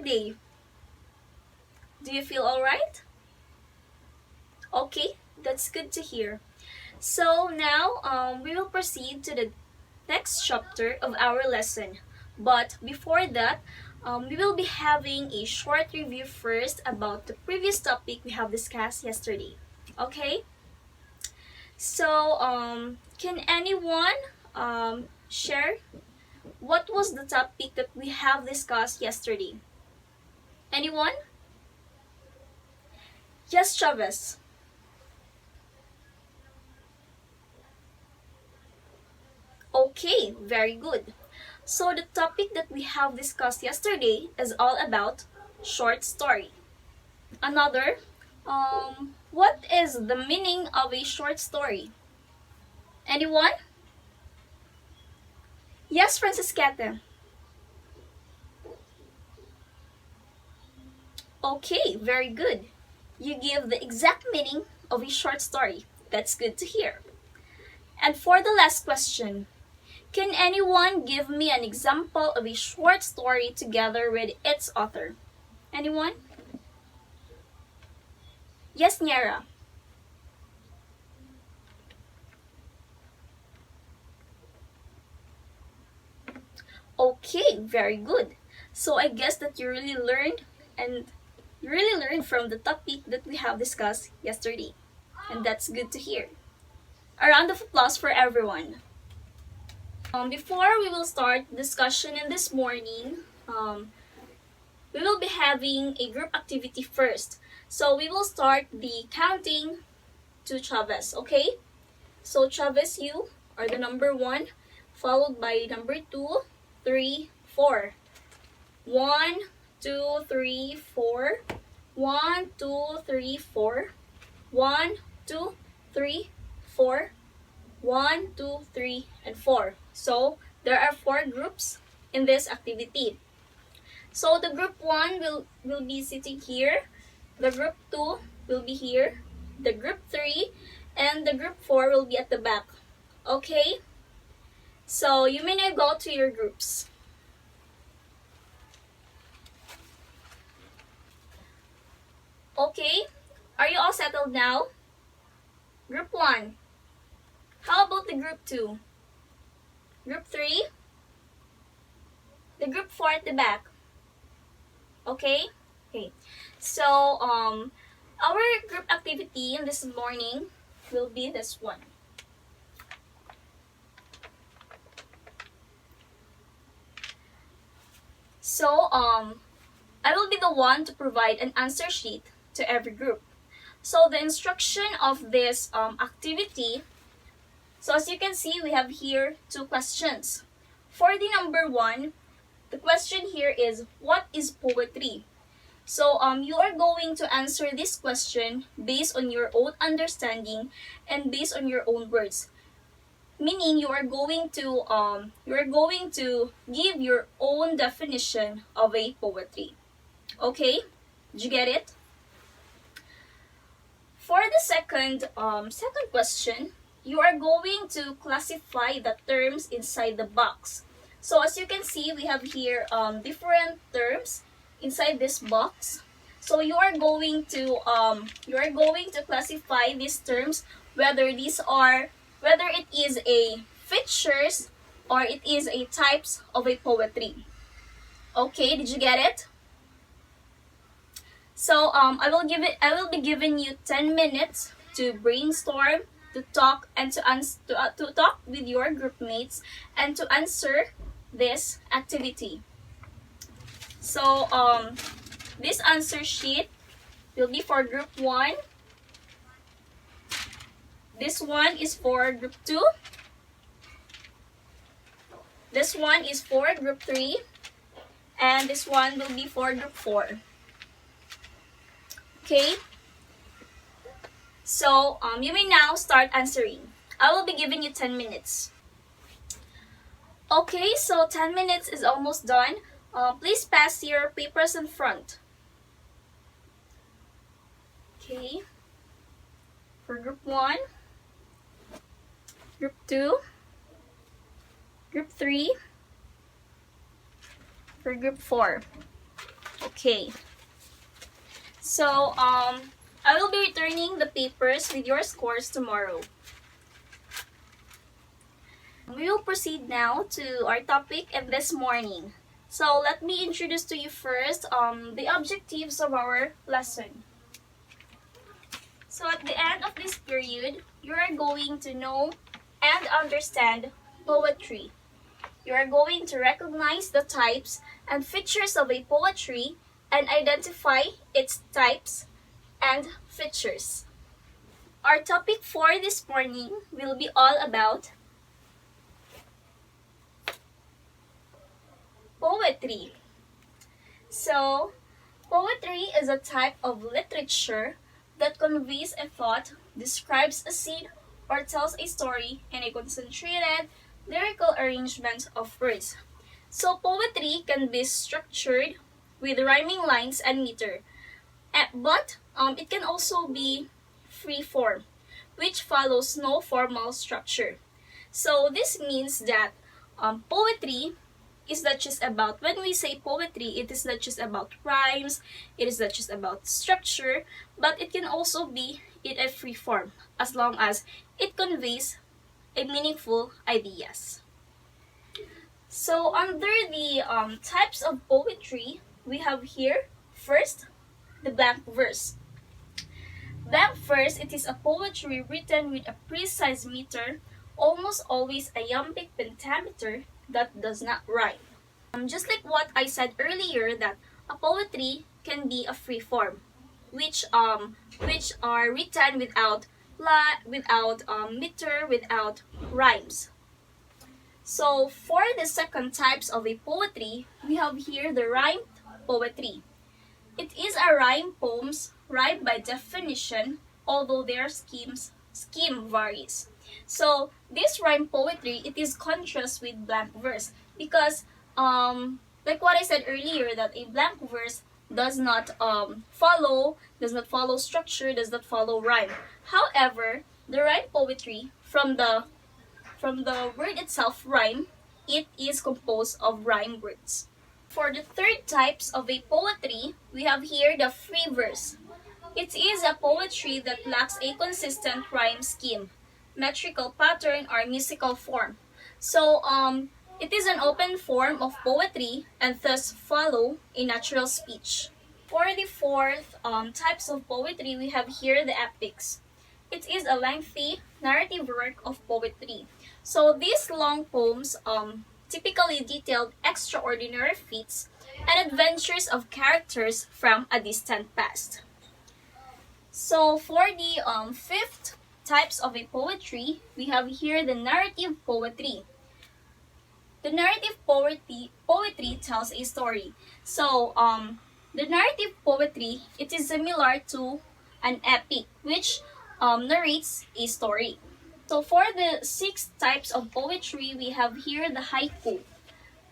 your day? Do you feel alright? Okay, that's good to hear. So now we will proceed to the next chapter of our lesson. But before that, we will be having a short review first about the previous topic we have discussed yesterday. Okay? So, can anyone share what was the topic that we have discussed yesterday? Anyone? Yes, Chavez. Okay, very good. So the topic that we have discussed yesterday is all about short story. Another, what is the meaning of a short story? Anyone? Yes, Franciscata. Okay, very good. You give the exact meaning of a short story. That's good to hear. And for the last question, can anyone give me an example of a short story together with its author? Anyone? Yes, Niera. Okay, very good. So I guess that you really learned and you really learned from the topic that we have discussed yesterday. And that's good to hear. A round of applause for everyone. Before we will start discussion in this morning, we will be having a group activity first. So we will start the counting to Chavez, okay? So Chavez, you are the number 1, followed by number 2, 3, 4. 1, 2, 3, 4. 1, 2, 3, 4. 1, 2, 3, 4. 1, 2, 3, and 4. So there are 4 groups in this activity. So the group 1 will be sitting here. The group 2 will be here. The group 3 and the group 4 will be at the back. Okay? So you may now go to your groups. Okay? Are you all settled now? Group 1. How about the group 2? Group 3? The group 4 at the back. Okay? Okay. So, our group activity in this morning will be this one. So, I will be the one to provide an answer sheet to every group. So, the instruction of this activity, so as you can see, we have here 2 questions. For the number 1, the question here is, what is poetry? So you are going to answer this question based on your own understanding and based on your own words. Meaning you are going to give your own definition of a poetry. Okay? Did you get it? For the second question, you are going to classify the terms inside the box. So as you can see, we have here different terms inside this box. So you are going to classify these terms whether it is a features or it is a types of a poetry. Okay, did you get it? So I will be giving you 10 minutes to brainstorm, to talk and to talk with your group mates and to answer this activity. So this answer sheet will be for group 1. This one is for group 2. This one is for group 3. And this one will be for group 4. Okay? So you may now start answering. I will be giving you 10 minutes. Okay, so 10 minutes is almost done. Please pass your papers in front. Okay. For group 1, group 2, group 3, for group 4. Okay. So, I will be returning the papers with your scores tomorrow. We will proceed now to our topic and this morning. So, let me introduce to you first the objectives of our lesson. So, at the end of this period, you are going to know and understand poetry. You are going to recognize the types and features of a poetry and identify its types and features. Our topic for this morning will be all about poetry. So, poetry is a type of literature that conveys a thought, describes a scene, or tells a story in a concentrated, lyrical arrangement of words. So, poetry can be structured with rhyming lines and meter, but it can also be free form, which follows no formal structure. So, this means that poetry is not just about, when we say poetry, it is not just about rhymes, it is not just about structure, but it can also be in a free form as long as it conveys a meaningful ideas. So under the types of poetry, we have here first the blank verse. Blank verse, it is a poetry written with a precise meter, almost always a iambic pentameter that does not rhyme. Just like what I said earlier, that a poetry can be a free form, which are written without meter, without rhymes. So for the second types of a poetry, we have here the rhymed poetry. It is a rhyme poems rhymed by definition, although their scheme varies. So this rhyme poetry, it is contrast with blank verse because like what I said earlier, that a blank verse does not follow structure, does not follow rhyme. However, the rhyme poetry, from the word itself, rhyme, it is composed of rhyme words. For the third types of a poetry, we have here the free verse. It is a poetry that lacks a consistent rhyme scheme, metrical pattern, or musical form. So, it is an open form of poetry and thus follow a natural speech. For the fourth types of poetry, we have here the epics. It is a lengthy narrative work of poetry. So these long poems typically detailed extraordinary feats and adventures of characters from a distant past. So for the fifth types of a poetry, we have here the narrative poetry. The narrative poetry tells a story. So the narrative poetry, it is similar to an epic, which narrates a story. So for the six types of poetry, we have here the haiku.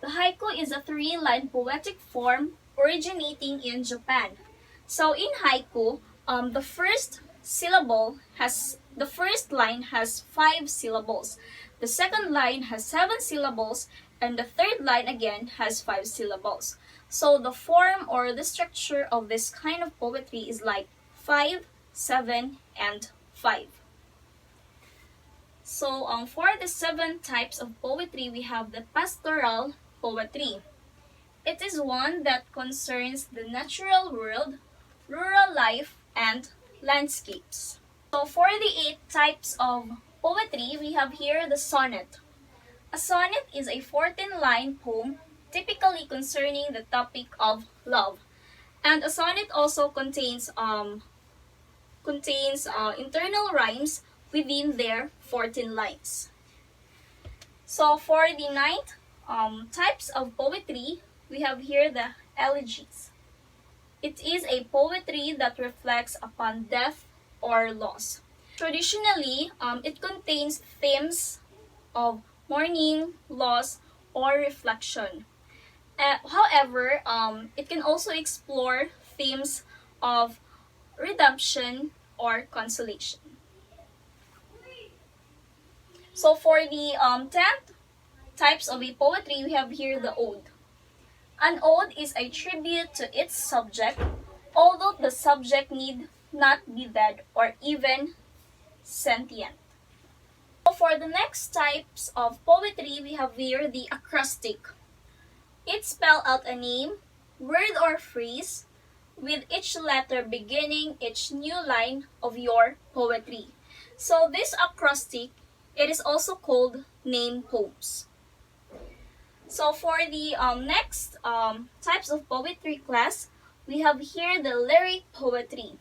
The haiku is a three-line poetic form originating in Japan. So in haiku, the first line has 5 syllables. The second line has 7 syllables, and the third line again has 5 syllables. So the form or the structure of this kind of poetry is like 5, 7, and 5. So for the 7 types of poetry, we have the pastoral poetry. It is one that concerns the natural world, rural life, and landscapes. So for the 8 types of poetry, we have here the sonnet. A sonnet is a 14-line poem typically concerning the topic of love. And a sonnet also contains internal rhymes within their 14 lines. So for the 9th types of poetry, we have here the elegies. It is a poetry that reflects upon death or loss. Traditionally, it contains themes of mourning, loss, or reflection. However, it can also explore themes of redemption or consolation. So for the 10th types of a poetry, we have here the ode. An ode is a tribute to its subject, although the subject need not be dead or even sentient. So for the next types of poetry, we have here the acrostic. It spells out a name, word or phrase, with each letter beginning each new line of your poetry. So this acrostic, it is also called name poems. So for the next types of poetry class, we have here the lyric poetry.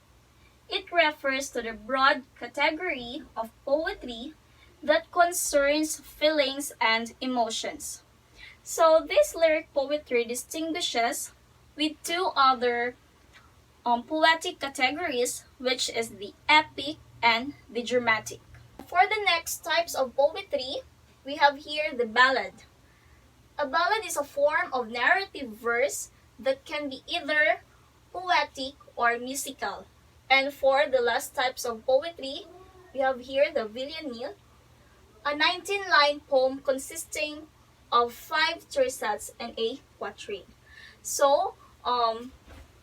It refers to the broad category of poetry that concerns feelings and emotions. So this lyric poetry distinguishes with two other poetic categories, which is the epic and the dramatic. For the next types of poetry, we have here the ballad. A ballad is a form of narrative verse that can be either poetic or musical. And for the last types of poetry, we have here the villanelle, a 19-line poem consisting of 5 terzats and a quatrain. So,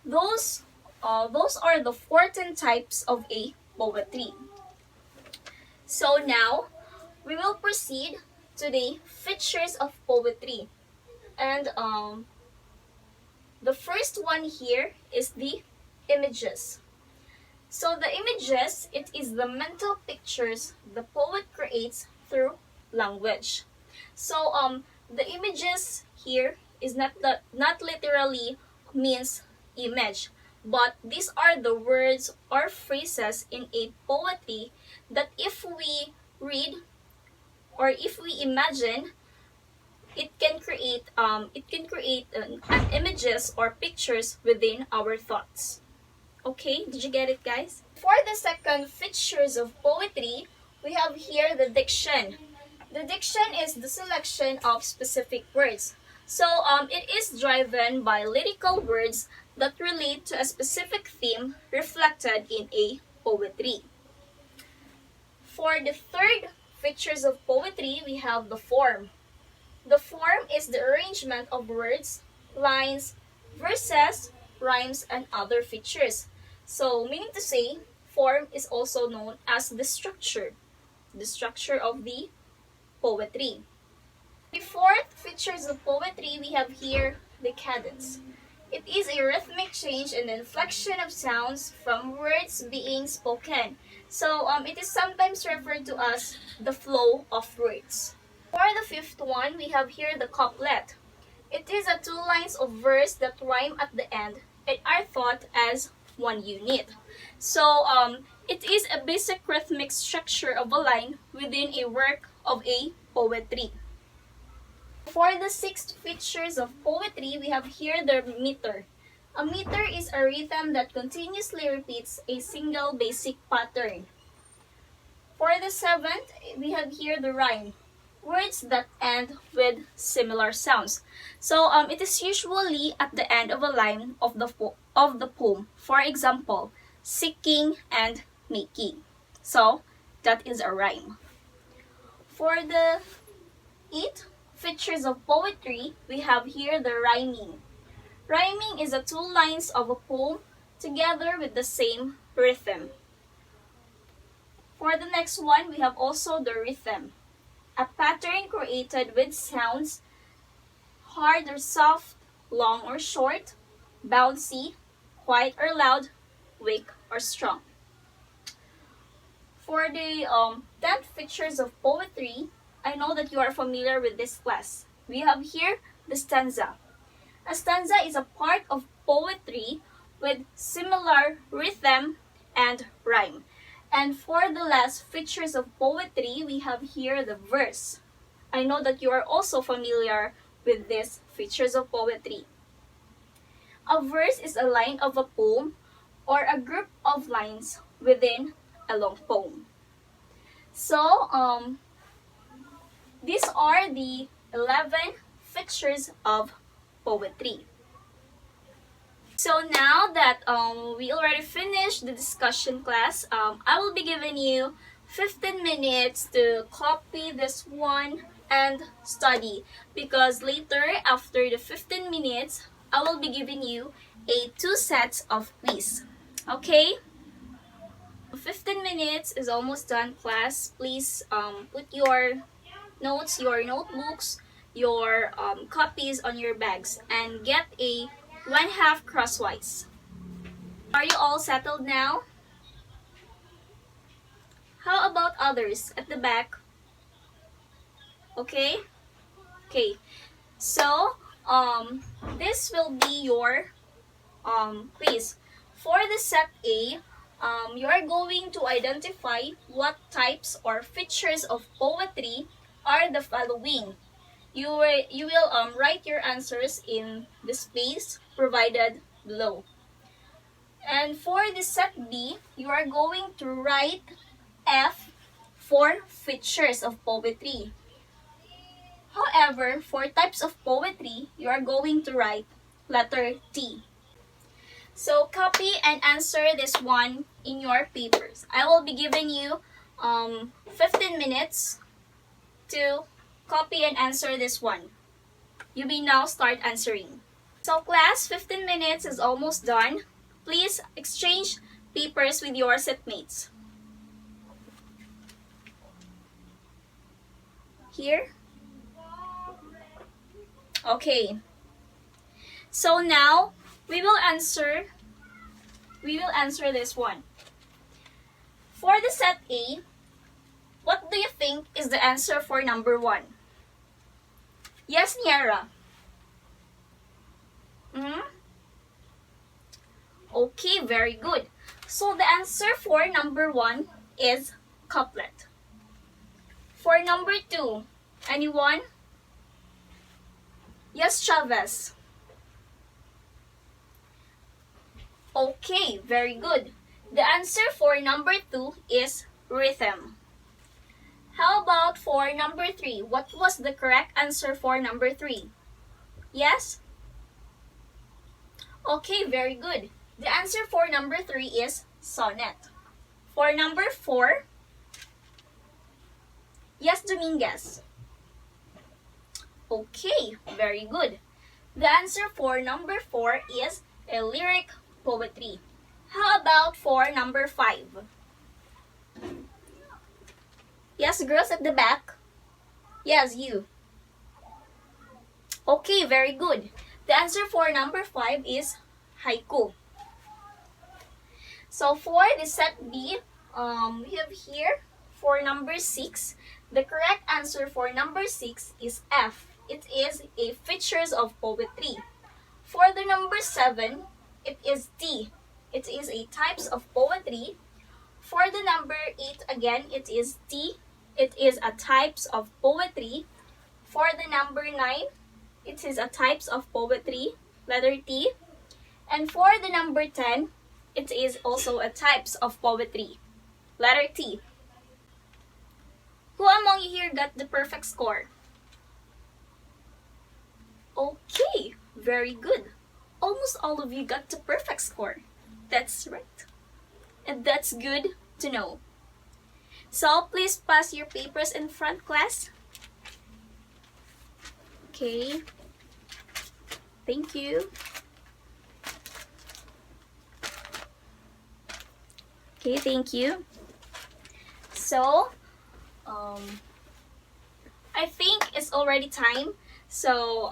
those are the 14 types of a poetry. So now, we will proceed to the features of poetry. And the first one here is the images. So the images, it is the mental pictures the poet creates through language. So the images here is not literally means image, but these are the words or phrases in a poetry that if we read or if we imagine, it can create an images or pictures within our thoughts. Okay, did you get it, guys? For the second features of poetry, we have here the diction. The diction is the selection of specific words. So it is driven by lyrical words that relate to a specific theme reflected in a poetry. For the third features of poetry, we have the form. The form is the arrangement of words, lines, verses, rhymes, and other features. So, meaning to say, form is also known as the structure of the poetry. The fourth features of poetry, we have here the cadence. It is a rhythmic change in the inflection of sounds from words being spoken. So, it is sometimes referred to as the flow of words. For the fifth one, we have here the couplet. It is a 2 lines of verse that rhyme at the end and are thought as one unit. So, it is a basic rhythmic structure of a line within a work of a poetry. For the sixth features of poetry, we have here the meter. A meter is a rhythm that continuously repeats a single basic pattern. For the seventh, we have here the rhyme. Words that end with similar sounds. So it is usually at the end of a line of the poem. For example, seeking and making. So that is a rhyme. For the 8 features of poetry, we have here the rhyming. Rhyming is the 2 lines of a poem together with the same rhythm. For the next one, we have also the rhythm. A pattern created with sounds, hard or soft, long or short, bouncy, quiet or loud, weak or strong. For the 10th features of poetry, I know that you are familiar with this class. We have here the stanza. A stanza is a part of poetry with similar rhythm and rhyme. And for the last features of poetry, we have here the verse. I know that you are also familiar with these features of poetry. A verse is a line of a poem or a group of lines within a long poem. So, these are the 11 features of poetry. So now that we already finished the discussion class, I will be giving you 15 minutes to copy this one and study, because later after the 15 minutes I will be giving you a 2 sets of quiz. Okay? 15 minutes is almost done, class. Please put your notes, your notebooks, your copies on your bags, and get a 1/2 crosswise. Are you all settled now? How about others at the back? Okay? Okay. So, this will be your quiz. For the set A, you are going to identify what types or features of poetry are the following. You will write your answers in the space provided below. And for the set B, you are going to write F for features of poetry. However, for types of poetry, you are going to write letter T. So copy and answer this one in your papers. I will be giving you 15 minutes to copy and answer this one. You may now start answering. So class, 15 minutes is almost done. Please exchange papers with your setmates. Here. Okay. So now we will answer this one. For the set A, what do you think is the answer for number 1? Yes, Niara. Okay, very good. So the answer for number 1 is couplet. For number 2, anyone? Yes, Chavez. Okay, very good. The answer for number 2 is rhythm. How about for number 3? What was the correct answer for number 3? Yes? Okay, very good. The answer for number 3 is sonnet. For number 4, yes, Dominguez. Okay, very good. The answer for number 4 is a lyric poetry. How about for number 5? Yes, girls at the back. Yes, you. Okay, very good. The answer for number 5 is haiku. So for the set B, we have here for number 6, the correct answer for number 6 is F. It is a features of poetry. For the number 7, it is T. It is a types of poetry. For the number 8, again, it is T. It is a types of poetry. For the number 9, it is a types of poetry, letter T. And for the number 10, it is also a types of poetry, letter T. Who among you here got the perfect score? Okay, very good. Almost all of you got the perfect score. That's right. And that's good to know. So please pass your papers in front, class. Okay. Thank you. Okay, thank you. So, I think it's already time. So,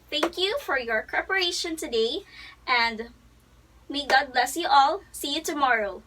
thank you for your preparation today, and may God bless you all. See you tomorrow.